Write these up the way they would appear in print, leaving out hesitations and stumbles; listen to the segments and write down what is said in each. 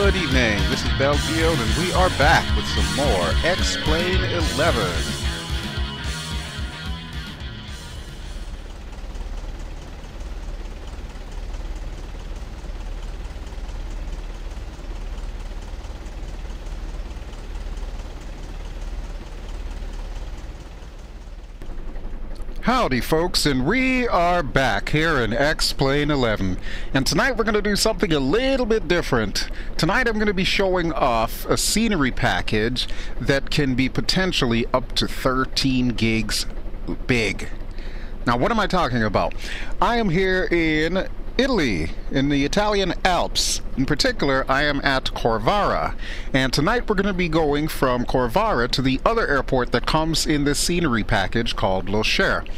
Good evening, this is BelGeode and we are back with some more X-Plane 11. Howdy folks, and we are back here in X-Plane 11, and tonight we're going to do something a little bit different. Tonight I'm going to be showing off a scenery package that can be potentially up to 13 gigs big. Now what am I talking about? I am here in Italy, in the Italian Alps. In particular, I am at Corvara, and tonight we're going to be going from Corvara to the other airport that comes in this scenery package called Locher.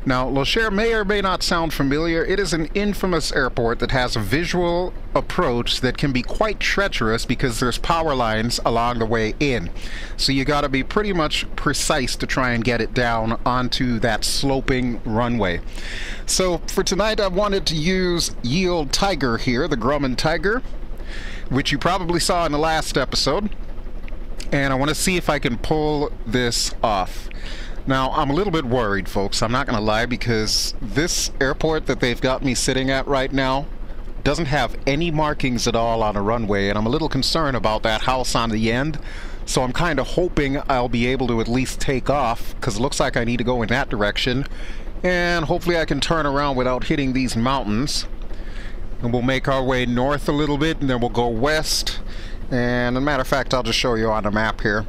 Now, Locher may or may not sound familiar. It is an infamous airport that has a visual approach that can be quite treacherous because there's power lines along the way in. So you got to be pretty much precise to try and get it down onto that sloping runway. So for tonight, I wanted to use Yield Tiger here, the Grumman Tiger, which you probably saw in the last episode. And I want to see if I can pull this off. Now, I'm a little bit worried, folks. I'm not going to lie, because this airport that they've got me sitting at right now doesn't have any markings at all on a runway, and I'm a little concerned about that house on the end. So I'm kind of hoping I'll be able to at least take off, because it looks like I need to go in that direction. And hopefully I can turn around without hitting these mountains. And we'll make our way north a little bit, and then we'll go west. And as a matter of fact, I'll just show you on the map here.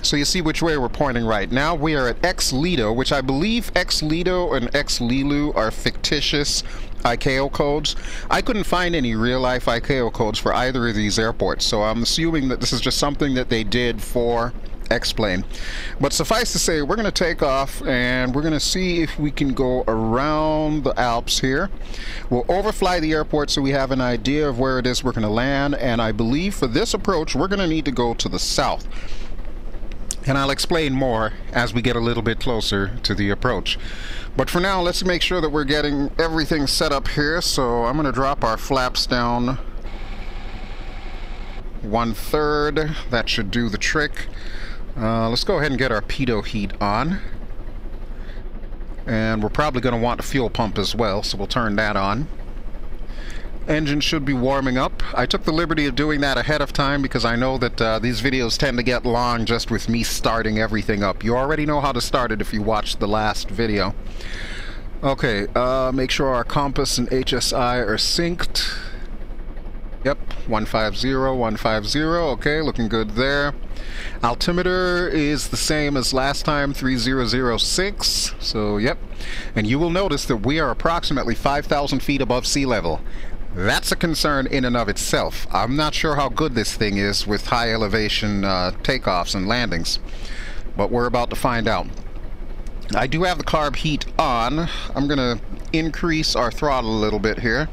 So you see which way we're pointing right now. We are at X-Lido, which I believe X-Lido and X-Lilu are fictitious ICAO codes. I couldn't find any real-life ICAO codes for either of these airports, so I'm assuming that this is just something that they did for X-Plane. But suffice to say, we're going to take off and we're going to see if we can go around the Alps here. We'll overfly the airport so we have an idea of where it is we're going to land, and I believe for this approach we're going to need to go to the south. And I'll explain more as we get a little bit closer to the approach. But for now, let's make sure that we're getting everything set up here. So I'm going to drop our flaps down 1/3. That should do the trick. Let's go ahead and get our pitot heat on. And we're probably going to want a fuel pump as well, so we'll turn that on. Engine should be warming up. I took the liberty of doing that ahead of time because I know that these videos tend to get long just with me starting everything up. You already know how to start it if you watched the last video. Okay, make sure our compass and HSI are synced. Yep, 150, 150. Okay, looking good there. Altimeter is the same as last time, 3006. So, yep. And you will notice that we are approximately 5,000 feet above sea level. That's a concern in and of itself. I'm not sure how good this thing is with high elevation takeoffs and landings, but we're about to find out. I do have the carb heat on. I'm going to increase our throttle a little bit here.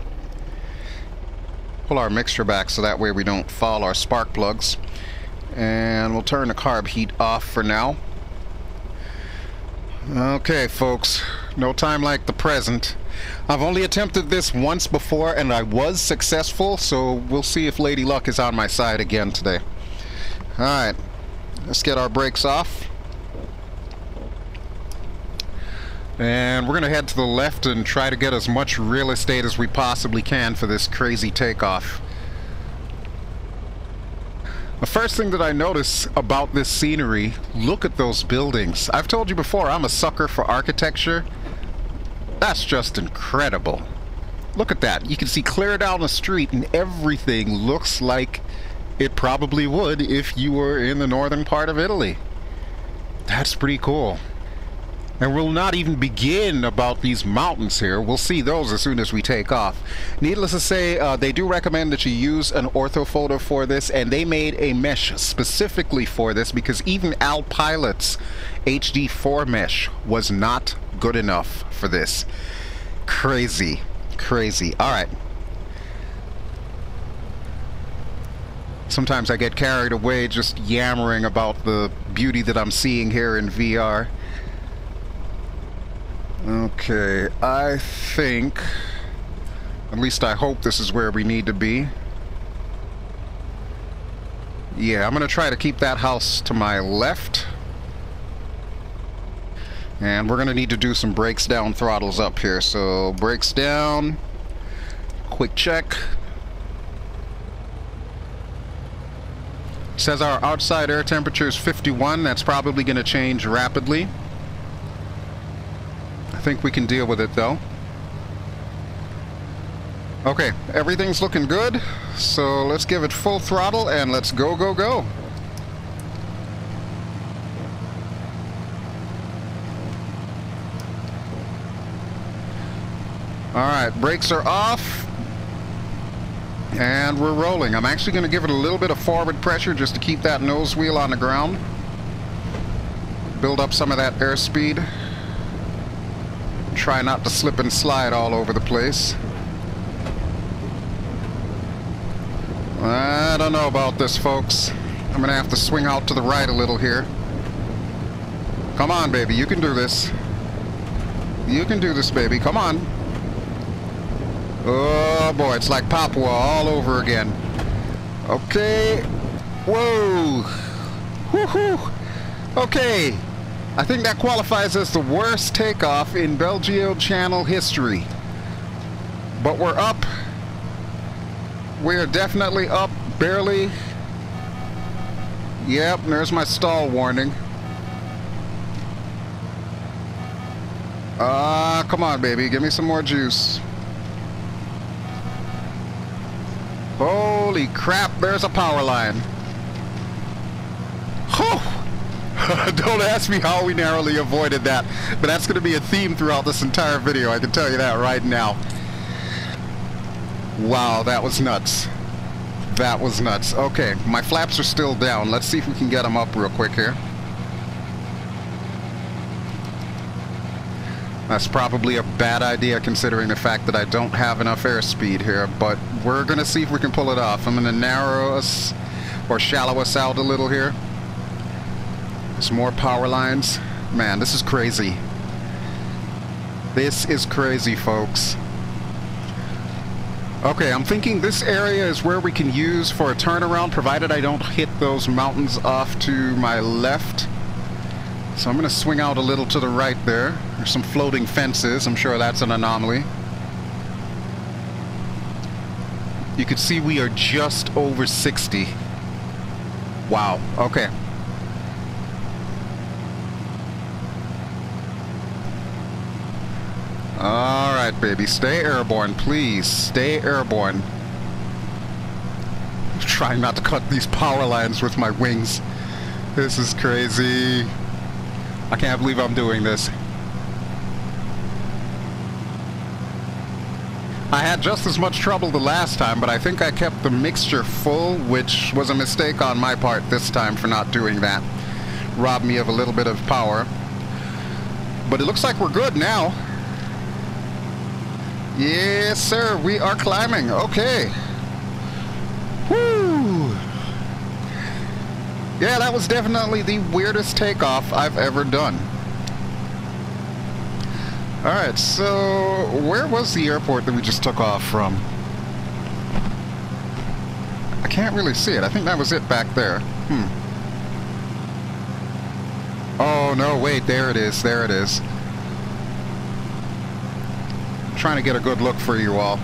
Pull our mixture back so that way we don't foul our spark plugs. And we'll turn the carb heat off for now. Okay, folks, no time like the present. I've only attempted this once before and I was successful, so we'll see if Lady Luck is on my side again today. Alright, let's get our brakes off. And we're going to head to the left and try to get as much real estate as we possibly can for this crazy takeoff. The first thing that I notice about this scenery, look at those buildings. I've told you before, I'm a sucker for architecture. That's just incredible. Look at that. You can see clear down the street and everything looks like it probably would if you were in the northern part of Italy. That's pretty cool. And we'll not even begin about these mountains here. We'll see those as soon as we take off. Needless to say, they do recommend that you use an orthophoto for this, and they made a mesh specifically for this because even Alpilot's HD4 mesh was not good enough for this. Crazy, crazy. All right. Sometimes I get carried away just yammering about the beauty that I'm seeing here in VR. Okay, I think, at least I hope this is where we need to be. Yeah, I'm gonna try to keep that house to my left. And we're gonna need to do some brakes down, throttles up here. So brakes down, quick check. It says our outside air temperature is 51. That's probably gonna change rapidly. I think we can deal with it though. Okay, everything's looking good. So let's give it full throttle and let's go, go, go. Alright, brakes are off. And we're rolling. I'm actually going to give it a little bit of forward pressure just to keep that nose wheel on the ground. Build up some of that airspeed. Try not to slip and slide all over the place. I don't know about this, folks. I'm going to have to swing out to the right a little here. Come on, baby. You can do this. You can do this, baby. Come on. Oh, boy. It's like Papua all over again. Okay. Whoa. Woohoo. Okay. I think that qualifies as the worst takeoff in BelGeode channel history. But we're up. We're definitely up, barely. Yep, there's my stall warning. Come on, baby, give me some more juice. Holy crap, there's a power line. Don't ask me how we narrowly avoided that, but that's going to be a theme throughout this entire video, I can tell you that right now. Wow, that was nuts. That was nuts. Okay, my flaps are still down. Let's see if we can get them up real quick here. That's probably a bad idea considering the fact that I don't have enough airspeed here, but we're going to see if we can pull it off. I'm going to narrow us or shallow us out a little here. Some more power lines. Man, this is crazy. This is crazy, folks. Okay, I'm thinking this area is where we can use for a turnaround, provided I don't hit those mountains off to my left. So I'm going to swing out a little to the right there. There's some floating fences. I'm sure that's an anomaly. You can see we are just over 60. Wow. Okay. Alright, baby. Stay airborne, please. Stay airborne. I'm trying not to cut these power lines with my wings. This is crazy. I can't believe I'm doing this. I had just as much trouble the last time, but I think I kept the mixture full, which was a mistake on my part this time for not doing that. Robbed me of a little bit of power. But it looks like we're good now. Yes, sir, we are climbing. Okay. Woo! Yeah, that was definitely the weirdest takeoff I've ever done. Alright, so where was the airport that we just took off from? I can't really see it. I think that was it back there. Oh, no, wait, there it is. There it is. Trying to get a good look for you all.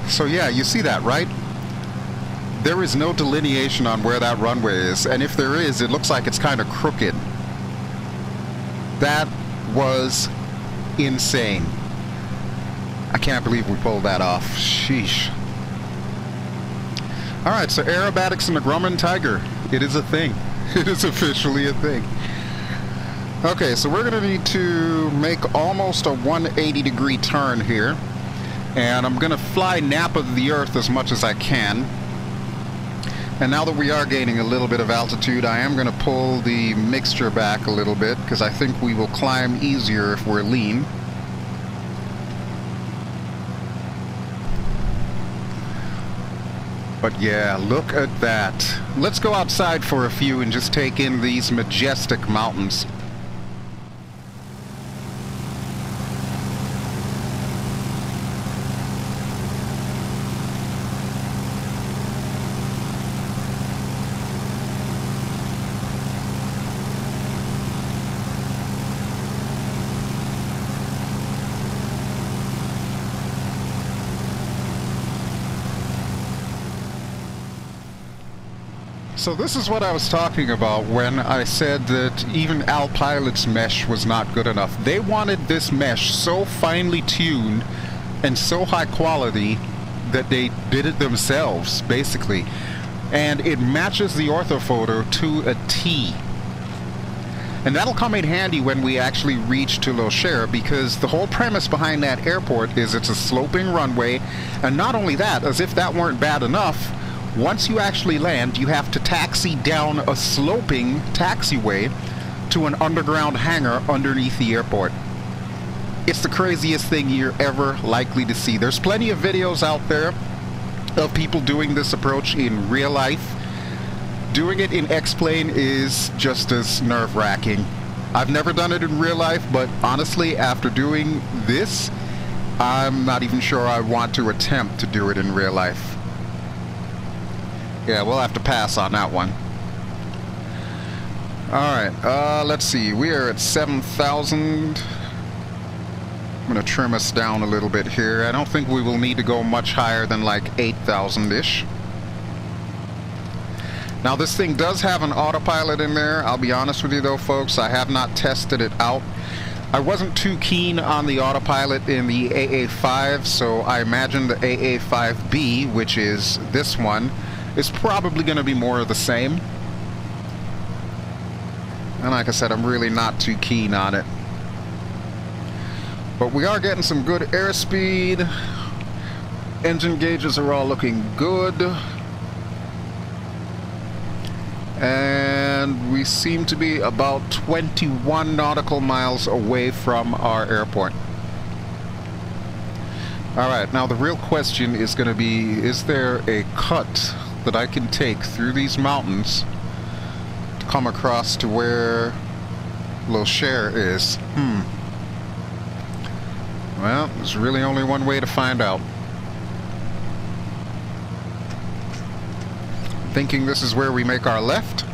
So yeah, you see that, right? There is no delineation on where that runway is, and if there is, it looks like it's kind of crooked. That was insane. I can't believe we pulled that off. Sheesh. Alright, so aerobatics in the Grumman Tiger. It is a thing. It is officially a thing. Okay, so we're going to need to make almost a 180-degree turn here. And I'm going to fly nap of the Earth as much as I can. And now that we are gaining a little bit of altitude, I am going to pull the mixture back a little bit, because I think we will climb easier if we're lean. But yeah, look at that. Let's go outside for a few and just take in these majestic mountains. So this is what I was talking about when I said that even Alpilot's mesh was not good enough. They wanted this mesh so finely tuned and so high quality that they did it themselves, basically. And it matches the orthophoto to a T. And that'll come in handy when we actually reach to Locher, because the whole premise behind that airport is it's a sloping runway. And not only that, as if that weren't bad enough, once you actually land, you have to taxi down a sloping taxiway to an underground hangar underneath the airport. It's the craziest thing you're ever likely to see. There's plenty of videos out there of people doing this approach in real life. Doing it in X-Plane is just as nerve-wracking. I've never done it in real life, but honestly, after doing this, I'm not even sure I want to attempt to do it in real life. Yeah, we'll have to pass on that one. Alright, let's see. We are at 7,000. I'm going to trim us down a little bit here. I don't think we will need to go much higher than like 8,000-ish. Now this thing does have an autopilot in there. I'll be honest with you though, folks, I have not tested it out. I wasn't too keen on the autopilot in the AA-5, so I imagine the AA-5B, which is this one, is probably going to be more of the same. And like I said, I'm really not too keen on it. But we are getting some good airspeed. Engine gauges are all looking good. And we seem to be about 21 nautical miles away from our airport. Alright, now the real question is going to be, is there a cut that I can take through these mountains to come across to where Locher is? Well, there's really only one way to find out. I'm thinking this is where we make our left.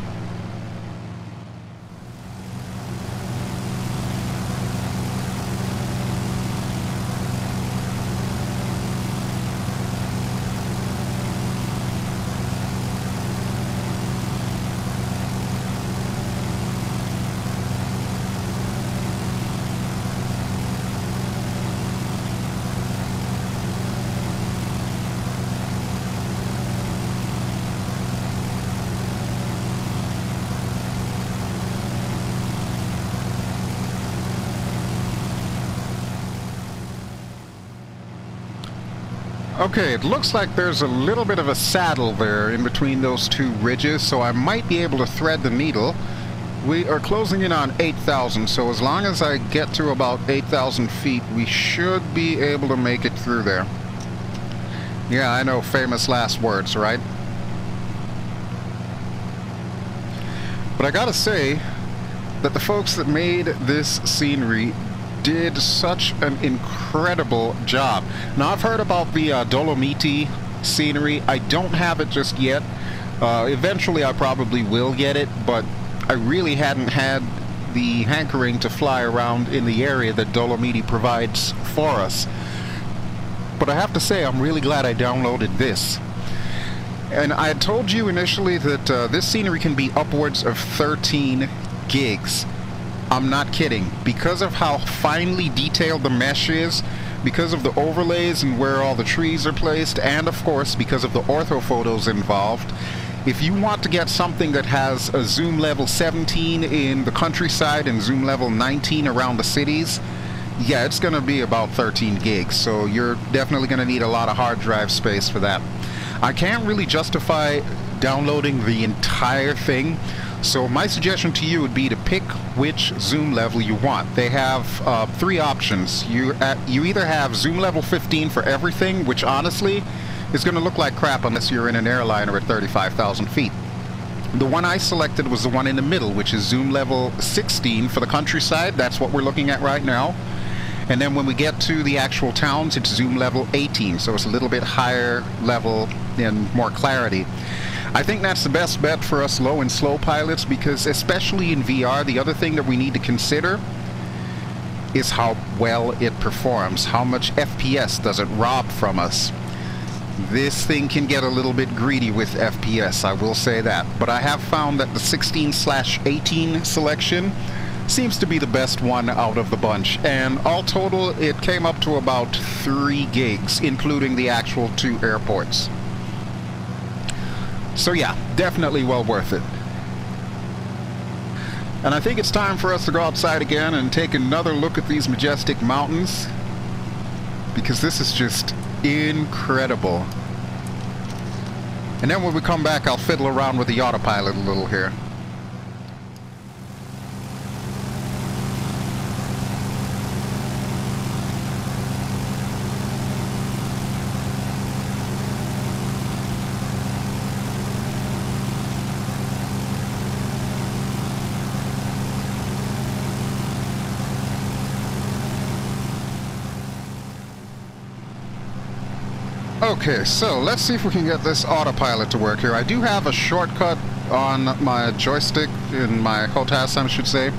Okay, it looks like there's a little bit of a saddle there in between those two ridges, so I might be able to thread the needle. We are closing in on 8,000, so as long as I get to about 8,000 feet, we should be able to make it through there. Yeah, I know, famous last words, right? But I gotta say that the folks that made this scenery did such an incredible job. Now, I've heard about the Dolomiti scenery. I don't have it just yet. Eventually I probably will get it, but I really hadn't had the hankering to fly around in the area that Dolomiti provides for us. But I have to say, I'm really glad I downloaded this. And I had told you initially that this scenery can be upwards of 13 gigs. I'm not kidding. Because of how finely detailed the mesh is, because of the overlays and where all the trees are placed, and of course because of the orthophotos involved, if you want to get something that has a zoom level 17 in the countryside and zoom level 19 around the cities, yeah, it's going to be about 13 gigs. So you're definitely going to need a lot of hard drive space for that. I can't really justify downloading the entire thing, so my suggestion to you would be to pick which zoom level you want. They have three options. You either have zoom level 15 for everything, which honestly is going to look like crap unless you're in an airliner at 35,000 feet. The one I selected was the one in the middle, which is zoom level 16 for the countryside. That's what we're looking at right now. And then when we get to the actual towns, it's zoom level 18, so it's a little bit higher level and more clarity. I think that's the best bet for us low and slow pilots, because especially in VR, the other thing that we need to consider is how well it performs. How much FPS does it rob from us? This thing can get a little bit greedy with FPS, I will say that. But I have found that the 16/18 selection seems to be the best one out of the bunch. And all total, it came up to about 3 gigs, including the actual 2 airports. So yeah, definitely well worth it. And I think it's time for us to go outside again and take another look at these majestic mountains, because this is just incredible. And then when we come back, I'll fiddle around with the autopilot a little here. Okay, so let's see if we can get this autopilot to work here. I do have a shortcut on my joystick, in my HOTAS, I should say,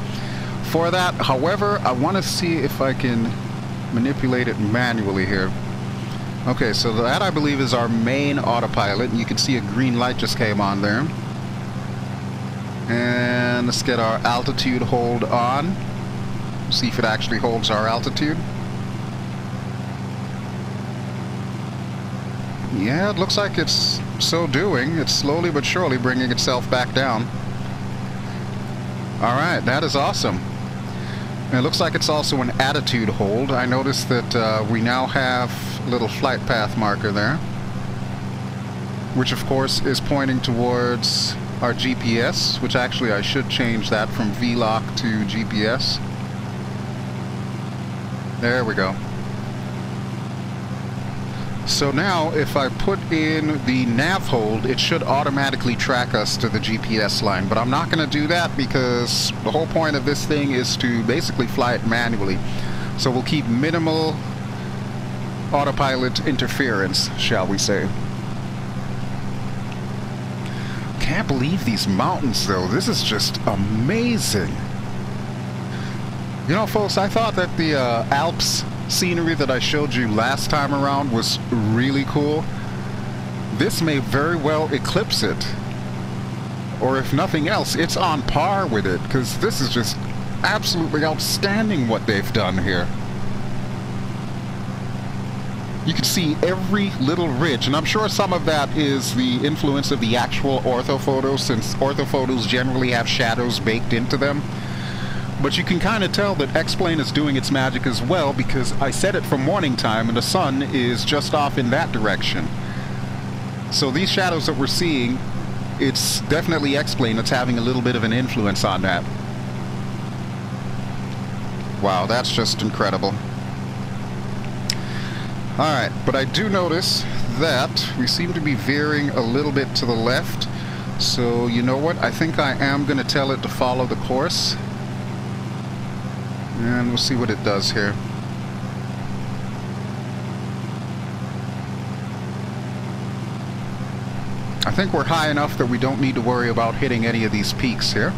for that. However, I want to see if I can manipulate it manually here. Okay, so that I believe is our main autopilot. You can see a green light just came on there. And let's get our altitude hold on. See if it actually holds our altitude. Yeah, it looks like it's so doing. It's slowly but surely bringing itself back down. Alright, that is awesome. And it looks like it's also an attitude hold. I noticed that we now have a little flight path marker there, which of course is pointing towards our GPS, which actually I should change that from VLOC to GPS. There we go. So now, if I put in the nav hold, it should automatically track us to the GPS line. But I'm not going to do that because the whole point of this thing is to basically fly it manually. So we'll keep minimal autopilot interference, shall we say. Can't believe these mountains, though. This is just amazing. You know, folks, I thought that the Alps scenery that I showed you last time around was really cool. This may very well eclipse it, or if nothing else, it's on par with it, because this is just absolutely outstanding what they've done here. You can see every little ridge, and I'm sure some of that is the influence of the actual orthophotos, since orthophotos generally have shadows baked into them. But you can kind of tell that X-Plane is doing its magic as well, because I set it for morning time and the sun is just off in that direction. So these shadows that we're seeing, it's definitely X-Plane that's having a little bit of an influence on that. Wow, that's just incredible. Alright, but I do notice that we seem to be veering a little bit to the left. So you know what? I think I am going to tell it to follow the course. And we'll see what it does here. I think we're high enough that we don't need to worry about hitting any of these peaks here.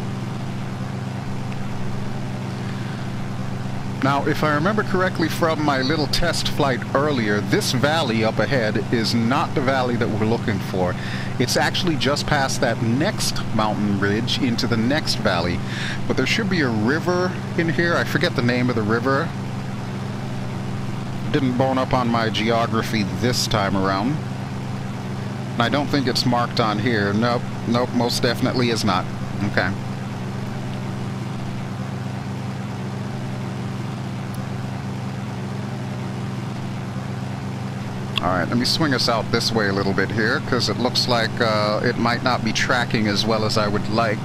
Now, if I remember correctly from my little test flight earlier, this valley up ahead is not the valley that we're looking for. It's actually just past that next mountain ridge into the next valley. But there should be a river in here. I forget the name of the river. Didn't bone up on my geography this time around. And I don't think it's marked on here. Nope, nope, most definitely is not. Okay. Alright, let me swing us out this way a little bit here, because it looks like it might not be tracking as well as I would like.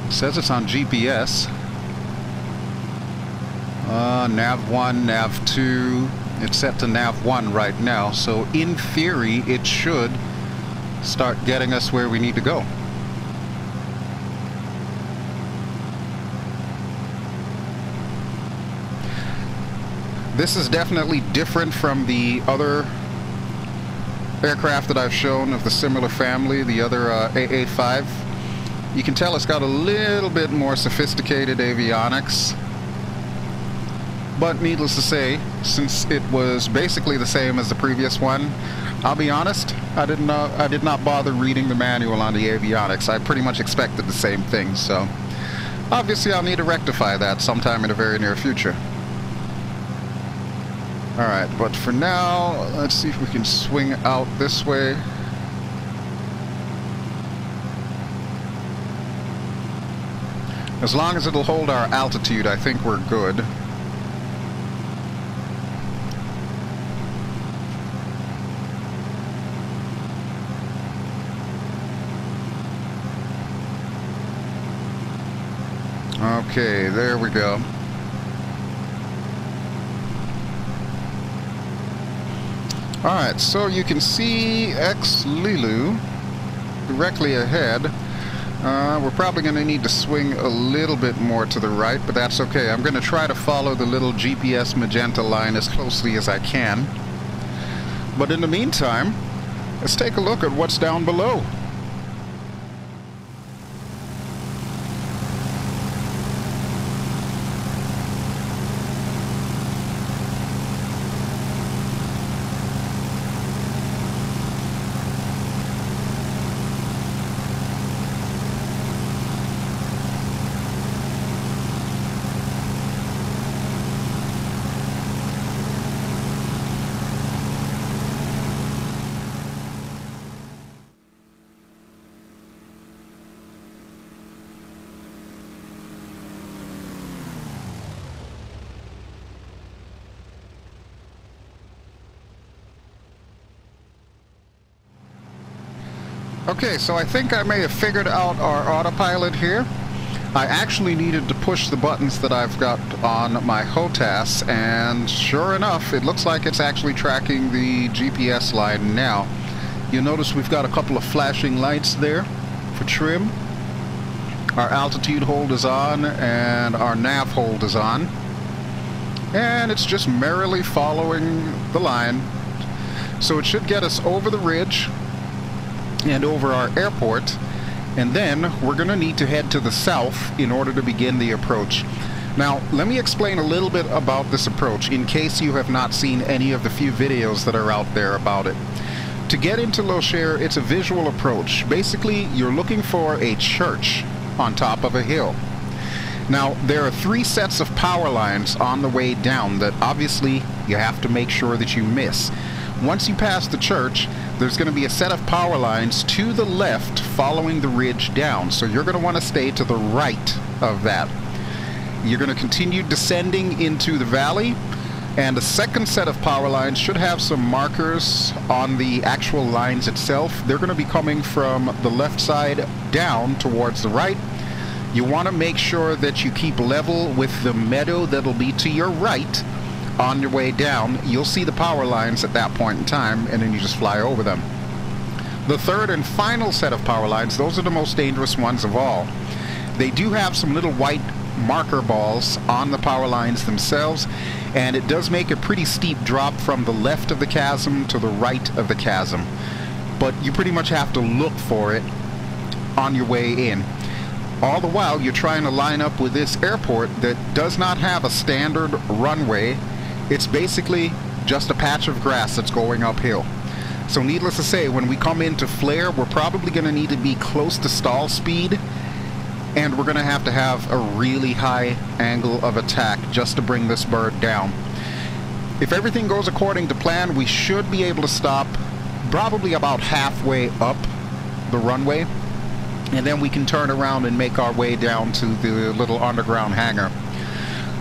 It says it's on GPS. Nav 1, Nav 2. It's set to Nav 1 right now, so in theory it should start getting us where we need to go. This is definitely different from the other aircraft that I've shown of the similar family, the other AA-5. You can tell it's got a little bit more sophisticated avionics. But needless to say, since it was basically the same as the previous one, I'll be honest, I did not bother reading the manual on the avionics. I pretty much expected the same thing, so obviously I'll need to rectify that sometime in the very near future. Alright, but for now, let's see if we can swing out this way. As long as it'll hold our altitude, I think we're good. Okay, there we go. Alright, so you can see X-Lilu directly ahead. We're probably going to need to swing a little bit more to the right, but that's okay. I'm going to try to follow the little GPS magenta line as closely as I can. But in the meantime, let's take a look at what's down below. Okay, so I think I may have figured out our autopilot here. I actually needed to push the buttons that I've got on my HOTAS, and sure enough, it looks like it's actually tracking the GPS line now. You'll notice we've got a couple of flashing lights there for trim. Our altitude hold is on, and our nav hold is on. And it's just merrily following the line. So it should get us over the ridge and over our airport, and then we're going to need to head to the south in order to begin the approach. Now, let me explain a little bit about this approach in case you have not seen any of the few videos that are out there about it. To get into Locher, it's a visual approach. Basically, you're looking for a church on top of a hill. Now, there are 3 sets of power lines on the way down that obviously you have to make sure that you miss. Once you pass the church, there's going to be a set of power lines to the left following the ridge down. So you're going to want to stay to the right of that. You're going to continue descending into the valley, and the second set of power lines should have some markers on the actual lines itself. They're going to be coming from the left side down towards the right. You want to make sure that you keep level with the meadow that'll be to your right. On your way down, you'll see the power lines at that point in time, and then you just fly over them. The third and final set of power lines, those are the most dangerous ones of all. They do have some little white marker balls on the power lines themselves, and it does make a pretty steep drop from the left of the chasm to the right of the chasm. But you pretty much have to look for it on your way in. All the while, you're trying to line up with this airport that does not have a standard runway. It's basically just a patch of grass that's going uphill. So needless to say, when we come into flare, we're probably going to need to be close to stall speed, and we're going to have a really high angle of attack just to bring this bird down. If everything goes according to plan, we should be able to stop probably about halfway up the runway, and then we can turn around and make our way down to the little underground hangar.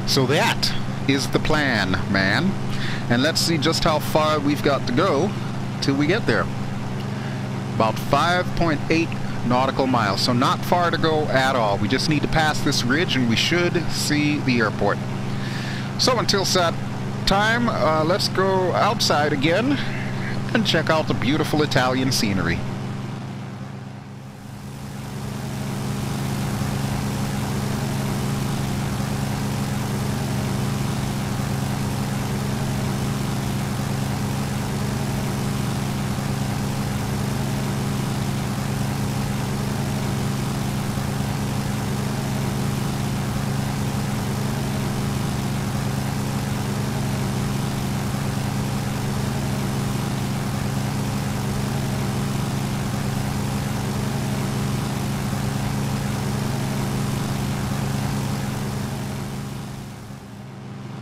So that is the plan, man. And let's see just how far we've got to go till we get there. About 5.8 nautical miles, so not far to go at all. We just need to pass this ridge and we should see the airport. So until that time, let's go outside again and check out the beautiful Italian scenery.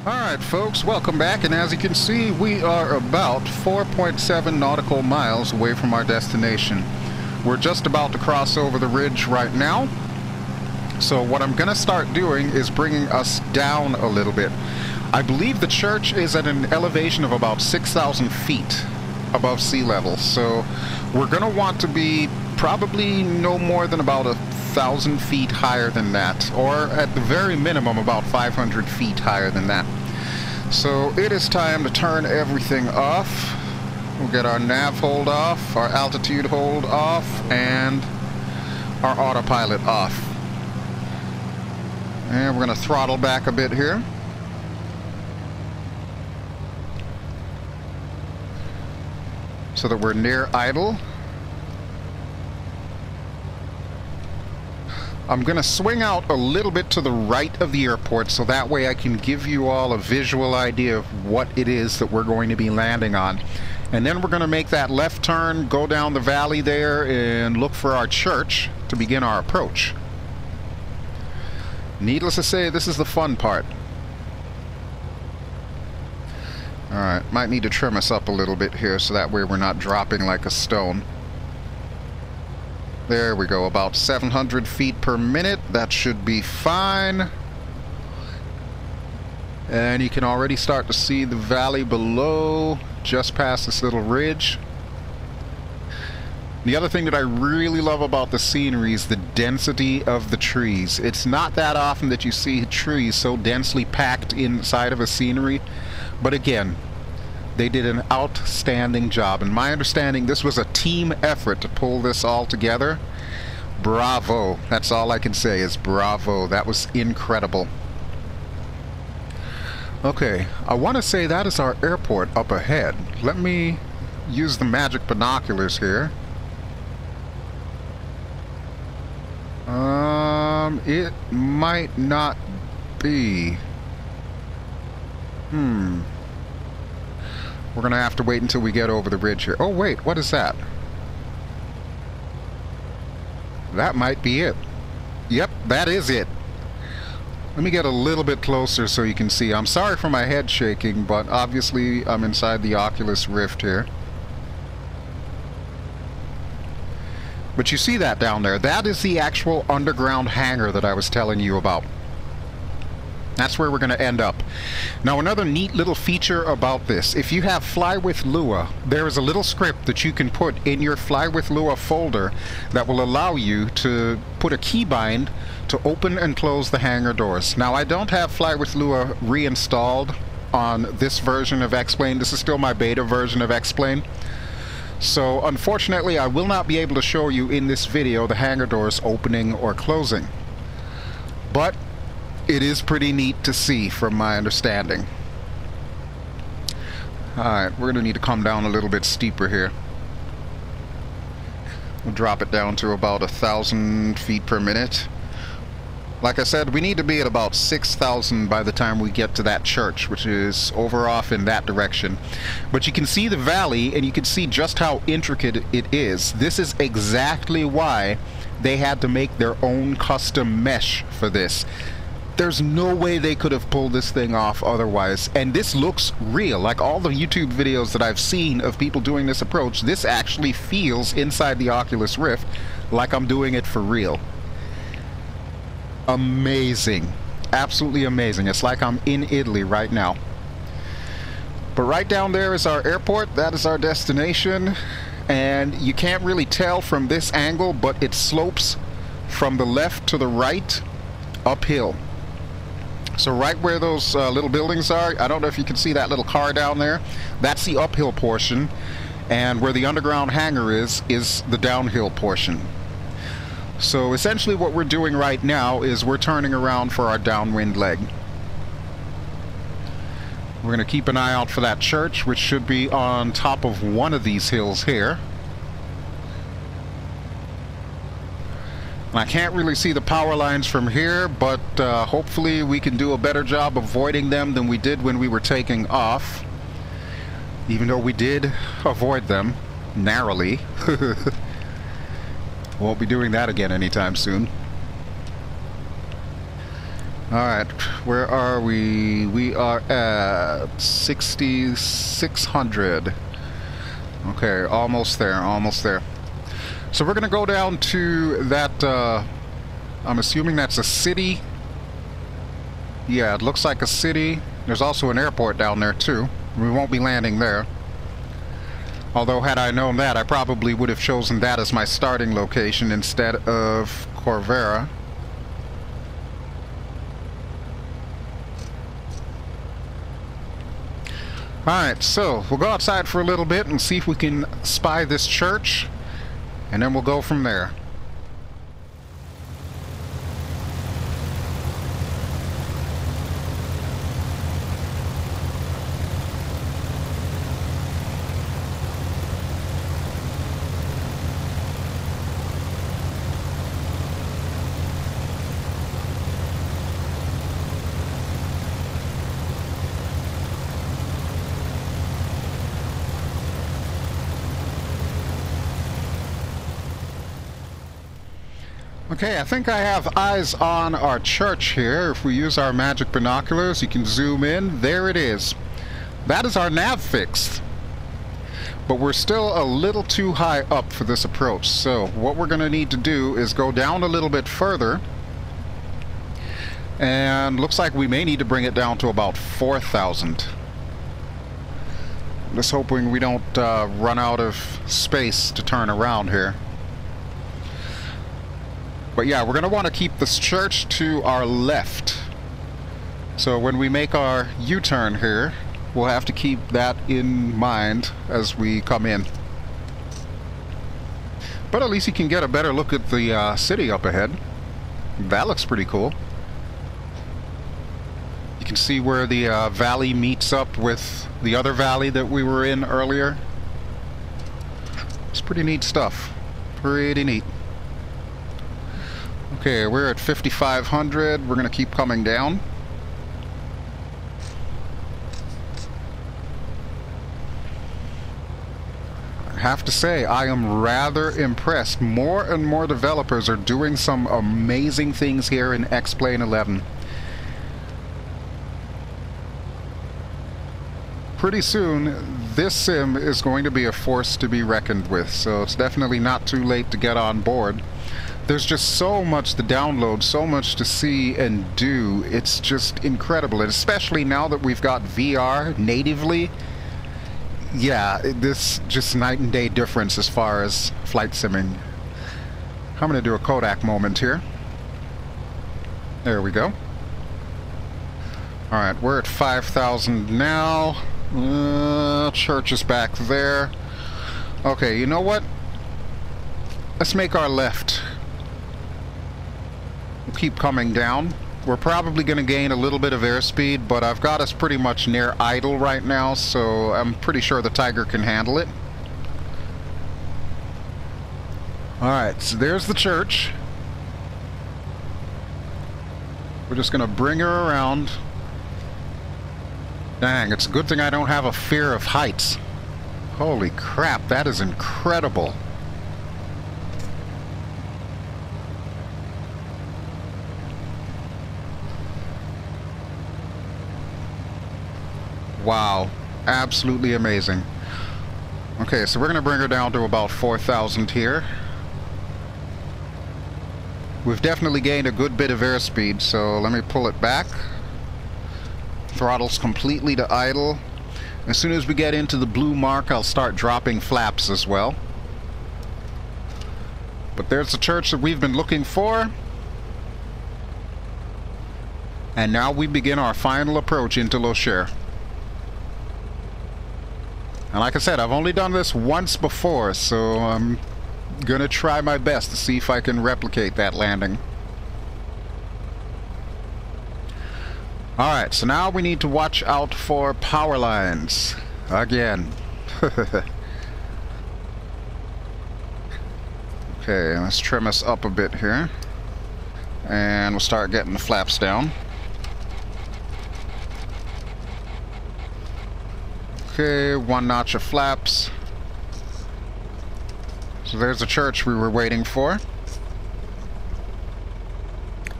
Alright folks, welcome back, and as you can see, we are about 4.7 nautical miles away from our destination. We're just about to cross over the ridge right now. So what I'm going to start doing is bringing us down a little bit. I believe the church is at an elevation of about 6,000 feet above sea level. So we're going to want to be probably no more than about 1,000 feet higher than that, or at the very minimum about 500 feet higher than that. So it is time to turn everything off. We'll get our nav hold off, our altitude hold off, and our autopilot off. And we're going to throttle back a bit here. So that we're near idle. I'm going to swing out a little bit to the right of the airport so that way I can give you all a visual idea of what it is that we're going to be landing on. And then we're going to make that left turn, go down the valley there, and look for our church to begin our approach. Needless to say, this is the fun part. Alright, might need to trim us up a little bit here so that way we're not dropping like a stone. There we go, about 700 feet per minute. That should be fine. And you can already start to see the valley below, just past this little ridge. The other thing that I really love about the scenery is the density of the trees. It's not that often that you see trees so densely packed inside of a scenery, but again, they did an outstanding job. In my understanding, this was a team effort to pull this all together. Bravo. That's all I can say is bravo. That was incredible. Okay, I want to say that is our airport up ahead. Let me use the magic binoculars here. It might not be. We're gonna have to wait until we get over the ridge here. Oh wait, what is that? That might be it. Yep, that is it. Let me get a little bit closer so you can see. I'm sorry for my head shaking, but obviously I'm inside the Oculus Rift here. But you see that down there. That is the actual underground hangar that I was telling you about. That's where we're going to end up. Now, another neat little feature about this, if you have FlyWithLua, there is a little script that you can put in your FlyWithLua folder that will allow you to put a keybind to open and close the hangar doors. Now, I don't have FlyWithLua reinstalled on this version of X-Plane. This is still my beta version of X-Plane. So, unfortunately, I will not be able to show you in this video the hangar doors opening or closing. But it is pretty neat to see from my understanding. Alright, we're going to need to come down a little bit steeper here. We'll drop it down to about 1,000 feet per minute. Like I said, we need to be at about 6,000 by the time we get to that church, which is over off in that direction. But you can see the valley, and you can see just how intricate it is. This is exactly why they had to make their own custom mesh for this. There's no way they could have pulled this thing off otherwise. And this looks real. Like all the YouTube videos that I've seen of people doing this approach, this actually feels inside the Oculus Rift like I'm doing it for real. Amazing. Absolutely amazing. It's like I'm in Italy right now. But right down there is our airport. That is our destination. And you can't really tell from this angle, but it slopes from the left to the right uphill. So right where those little buildings are, I don't know if you can see that little car down there. That's the uphill portion. And where the underground hangar is the downhill portion. So essentially what we're doing right now is we're turning around for our downwind leg. We're going to keep an eye out for that church, which should be on top of one of these hills here. I can't really see the power lines from here, but hopefully we can do a better job avoiding them than we did when we were taking off. Even though we did avoid them narrowly. Won't be doing that again anytime soon. Alright, where are we? We are at 6,600. Okay, almost there, almost there. So we're gonna go down to that, I'm assuming that's a city. Yeah, it looks like a city. There's also an airport down there too. We won't be landing there. Although had I known that, I probably would have chosen that as my starting location instead of Corvara. Alright, so we'll go outside for a little bit and see if we can spy this church, and then we'll go from there. Okay, I think I have eyes on our church here. If we use our magic binoculars, you can zoom in. There it is. That is our nav fix. But we're still a little too high up for this approach. So what we're going to need to do is go down a little bit further. And looks like we may need to bring it down to about 4,000. Just hoping we don't run out of space to turn around here. But yeah, we're going to want to keep this church to our left. So when we make our U-turn here, we'll have to keep that in mind as we come in. But at least you can get a better look at the city up ahead. That looks pretty cool. You can see where the valley meets up with the other valley that we were in earlier. It's pretty neat stuff. Pretty neat. Okay, we're at 5,500. We're going to keep coming down. I have to say, I am rather impressed. More and more developers are doing some amazing things here in X-Plane 11. Pretty soon, this sim is going to be a force to be reckoned with, so it's definitely not too late to get on board. There's just so much to download, so much to see and do. It's just incredible, and especially now that we've got VR natively. Yeah, this just night and day difference as far as flight simming. I'm going to do a Kodak moment here. There we go. Alright, we're at 5,000 now. Church is back there. Okay, you know what? Let's make our left. We'll keep coming down. We're probably going to gain a little bit of airspeed, but I've got us pretty much near idle right now, so I'm pretty sure the Tiger can handle it. Alright, so there's the church. We're just going to bring her around. Dang, it's a good thing I don't have a fear of heights. Holy crap, that is incredible. Wow, absolutely amazing. Okay, so we're going to bring her down to about 4,000 here. We've definitely gained a good bit of airspeed, so let me pull it back. Throttle's completely to idle. As soon as we get into the blue mark, I'll start dropping flaps as well. But there's the church that we've been looking for. And now we begin our final approach into Locher. And like I said, I've only done this once before, so I'm gonna try my best to see if I can replicate that landing. Alright, so now we need to watch out for power lines. Again. Okay, let's trim us up a bit here. And we'll start getting the flaps down. Okay, 1 notch of flaps. So there's the church we were waiting for.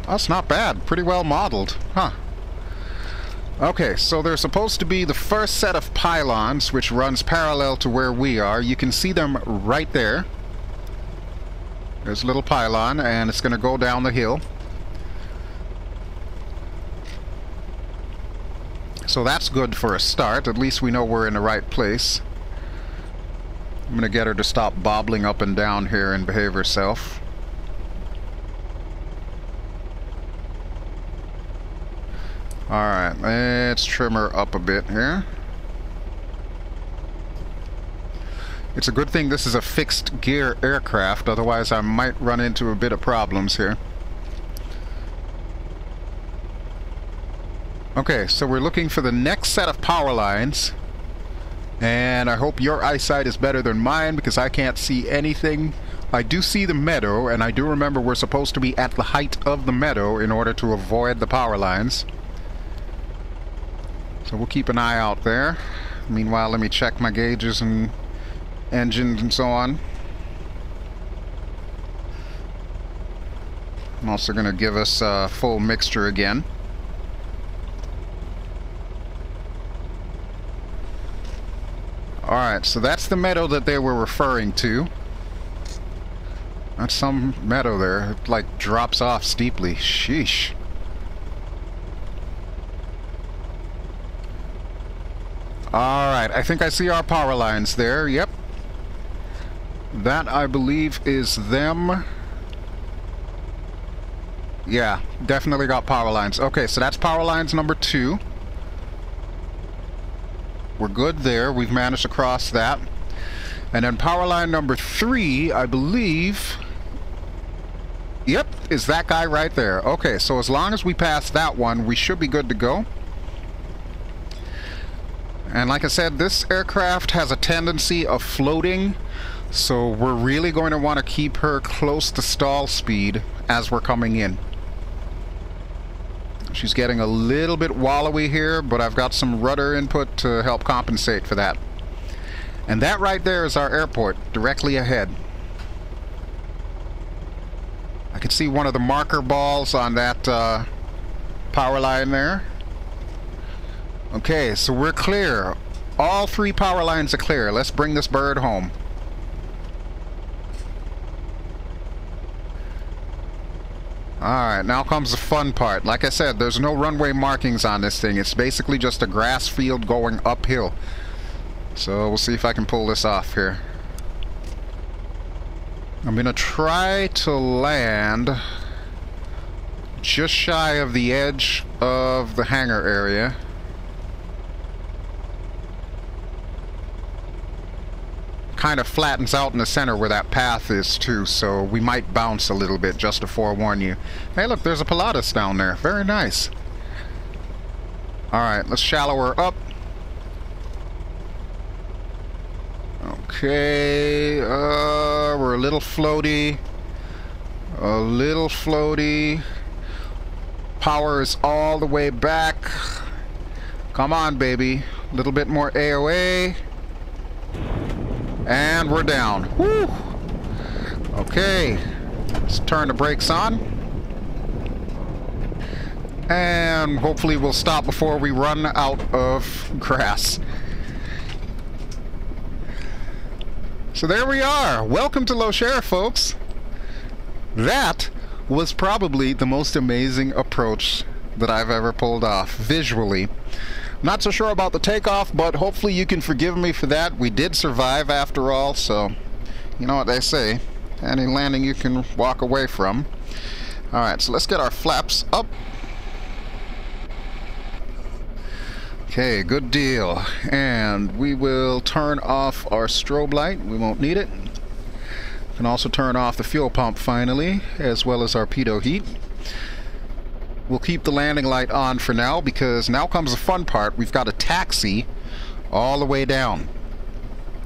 That's not bad. Pretty well modeled. Huh. Okay, so there's supposed to be the first set of pylons, which runs parallel to where we are. You can see them right there. There's a little pylon, and it's going to go down the hill. So that's good for a start. At least we know we're in the right place. I'm going to get her to stop bobbling up and down here and behave herself. Alright, let's trim her up a bit here. It's a good thing this is a fixed gear aircraft, otherwise I might run into a bit of problems here. Okay, so we're looking for the next set of power lines. And I hope your eyesight is better than mine because I can't see anything. I do see the meadow, and I do remember we're supposed to be at the height of the meadow in order to avoid the power lines. So we'll keep an eye out there. Meanwhile, let me check my gauges and engines and so on. I'm also going to give us a full mixture again. Alright, so that's the meadow that they were referring to. That's some meadow there. It like drops off steeply. Sheesh. Alright, I think I see our power lines there. Yep. That, I believe, is them. Yeah, definitely got power lines. Okay, so that's power lines number 2. We're good there. We've managed to cross that. And then power line number 3, I believe... Yep, is that guy right there. Okay, so as long as we pass that one, we should be good to go. And like I said, this aircraft has a tendency of floating, so we're really going to want to keep her close to stall speed as we're coming in. She's getting a little bit wallowy here, but I've got some rudder input to help compensate for that. And that right there is our airport, directly ahead. I can see one of the marker balls on that power line there. Okay, so we're clear. All 3 power lines are clear. Let's bring this bird home. Alright, now comes the fun part. Like I said, there's no runway markings on this thing. It's basically just a grass field going uphill. So we'll see if I can pull this off here. I'm gonna try to land just shy of the edge of the hangar area. Kind of flattens out in the center where that path is too, so we might bounce a little bit just to forewarn you. Hey look, there's a Pilatus down there. Very nice. Alright, let's shallow her up. Okay, we're a little floaty. A little floaty. Power is all the way back. Come on, baby. A little bit more AOA. And we're down. Woo! Okay. Let's turn the brakes on. And hopefully we'll stop before we run out of grass. So there we are. Welcome to Locher, folks. That was probably the most amazing approach that I've ever pulled off, visually. Not so sure about the takeoff, but hopefully you can forgive me for that. We did survive after all, so you know what they say. Any landing you can walk away from. Alright, so let's get our flaps up. Okay, good deal. And we will turn off our strobe light. We won't need it. We can also turn off the fuel pump finally, as well as our pitot heat. We'll keep the landing light on for now, because now comes the fun part. We've got a taxi all the way down.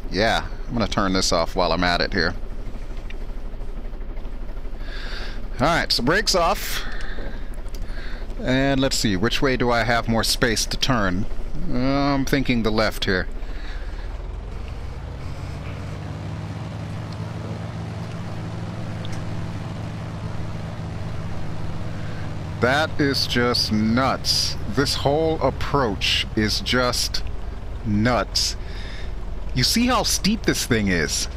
Yeah, I'm going to turn this off while I'm at it here. Alright, so brakes off. And let's see, which way do I have more space to turn? I'm thinking the left here. That is just nuts. This whole approach is just nuts. You see how steep this thing is?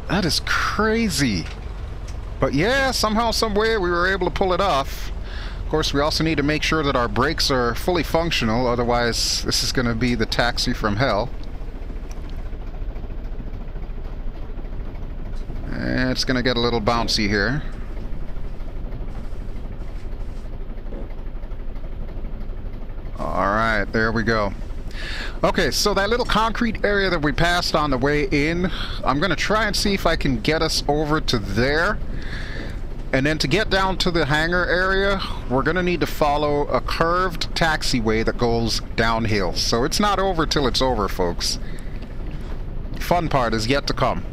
That is crazy. But yeah, somehow, some way we were able to pull it off. Of course, we also need to make sure that our brakes are fully functional, otherwise this is going to be the taxi from hell. And it's going to get a little bouncy here. Alright, there we go. Okay, so that little concrete area that we passed on the way in, I'm going to try and see if I can get us over to there. And then to get down to the hangar area, we're going to need to follow a curved taxiway that goes downhill. So it's not over till it's over, folks. Fun part is yet to come.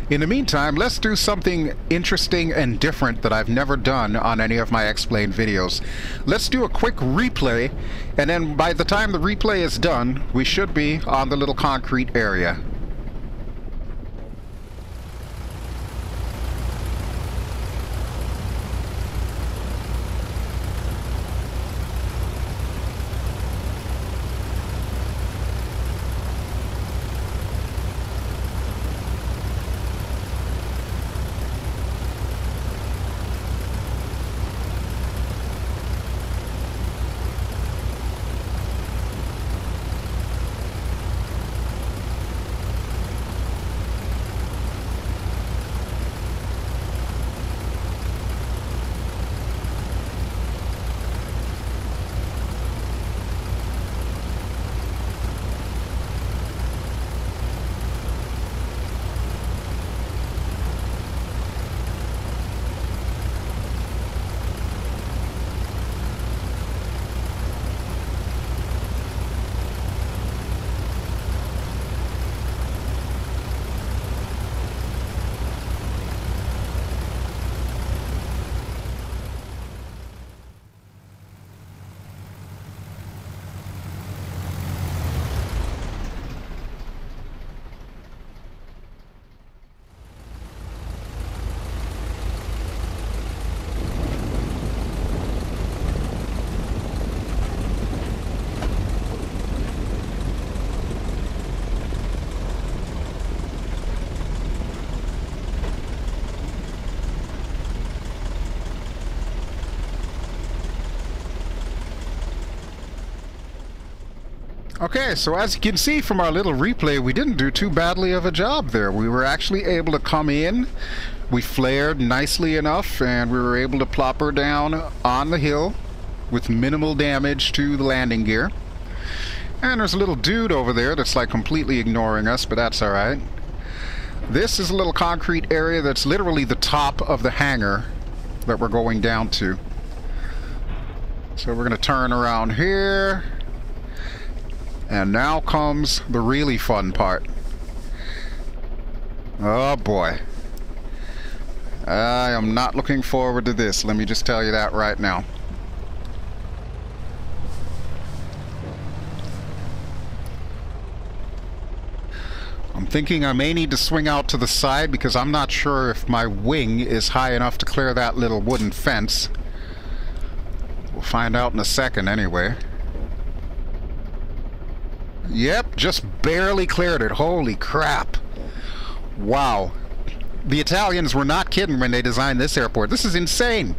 In the meantime, let's do something interesting and different that I've never done on any of my X-Plane videos. Let's do a quick replay, and then by the time the replay is done, we should be on the little concrete area. Okay, so as you can see from our little replay, we didn't do too badly of a job there. We were actually able to come in, we flared nicely enough, and we were able to plop her down on the hill with minimal damage to the landing gear. And there's a little dude over there that's like completely ignoring us, but that's alright. This is a little concrete area that's literally the top of the hangar that we're going down to. So we're going to turn around here. And now comes the really fun part. Oh boy. I am not looking forward to this, let me just tell you that right now. I'm thinking I may need to swing out to the side because I'm not sure if my wing is high enough to clear that little wooden fence. We'll find out in a second anyway. Yep, just barely cleared it. Holy crap. Wow. The Italians were not kidding when they designed this airport. This is insane.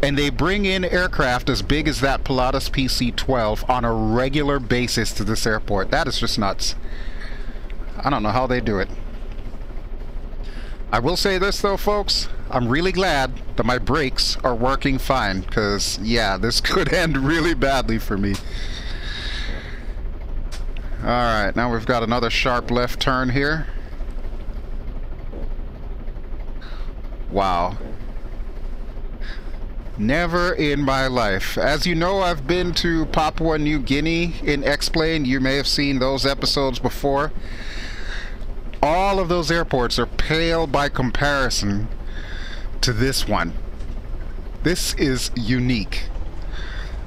And they bring in aircraft as big as that Pilatus PC-12 on a regular basis to this airport. That is just nuts. I don't know how they do it. I will say this though, folks. I'm really glad that my brakes are working fine, because, yeah, this could end really badly for me. Alright, now we've got another sharp left turn here. Wow. Never in my life. As you know, I've been to Papua New Guinea in X-Plane. You may have seen those episodes before. All of those airports are pale by comparison to this one. This is unique.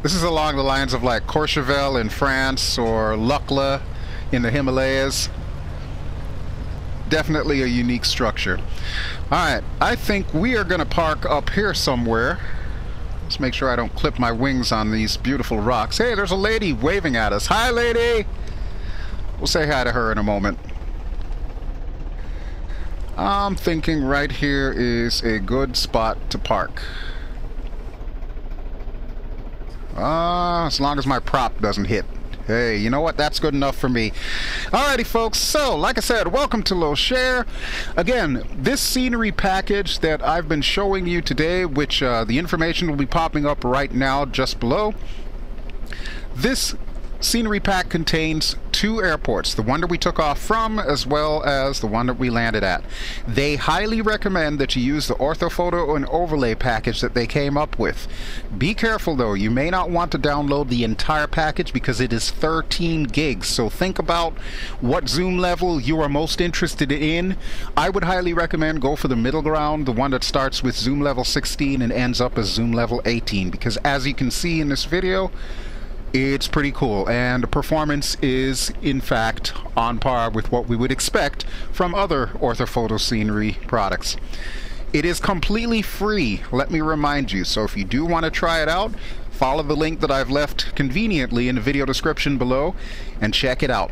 This is along the lines of like Courchevel in France or Locher in the Himalayas. Definitely a unique structure. Alright, I think we are going to park up here somewhere. Let's make sure I don't clip my wings on these beautiful rocks. Hey, there's a lady waving at us. Hi, lady! We'll say hi to her in a moment. I'm thinking right here is a good spot to park. As long as my prop doesn't hit. Hey, you know what? That's good enough for me. Alrighty, folks. So, like I said, welcome to Locher. Again, this scenery package that I've been showing you today, which the information will be popping up right now just below. This scenery pack contains 2 airports, the one that we took off from as well as the one that we landed at. They highly recommend that you use the orthophoto and overlay package that they came up with. Be careful though, you may not want to download the entire package because it is 13 gigs, so think about what zoom level you are most interested in. I would highly recommend go for the middle ground, the one that starts with zoom level 16 and ends up as zoom level 18, because as you can see in this video, it's pretty cool, and the performance is in fact on par with what we would expect from other orthophoto scenery products. It is completely free, let me remind you, so if you do want to try it out, follow the link that I've left conveniently in the video description below and check it out.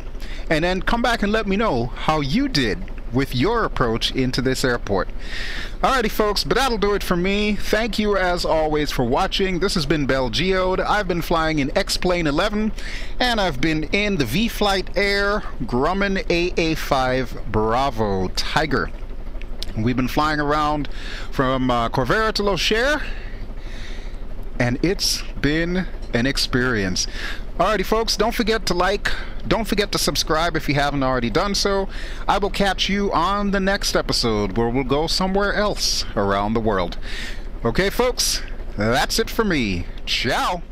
And then come back and let me know how you did with your approach into this airport. Alrighty folks, but that'll do it for me. Thank you as always for watching. This has been BelGeode. I've been flying in X-Plane 11 and I've been in the vFlyteAir Grumman AA-5B Tiger. We've been flying around from Corvara to Locher and it's been an experience. Alrighty folks, don't forget to like, don't forget to subscribe if you haven't already done so. I will catch you on the next episode where we'll go somewhere else around the world. Okay folks, that's it for me. Ciao!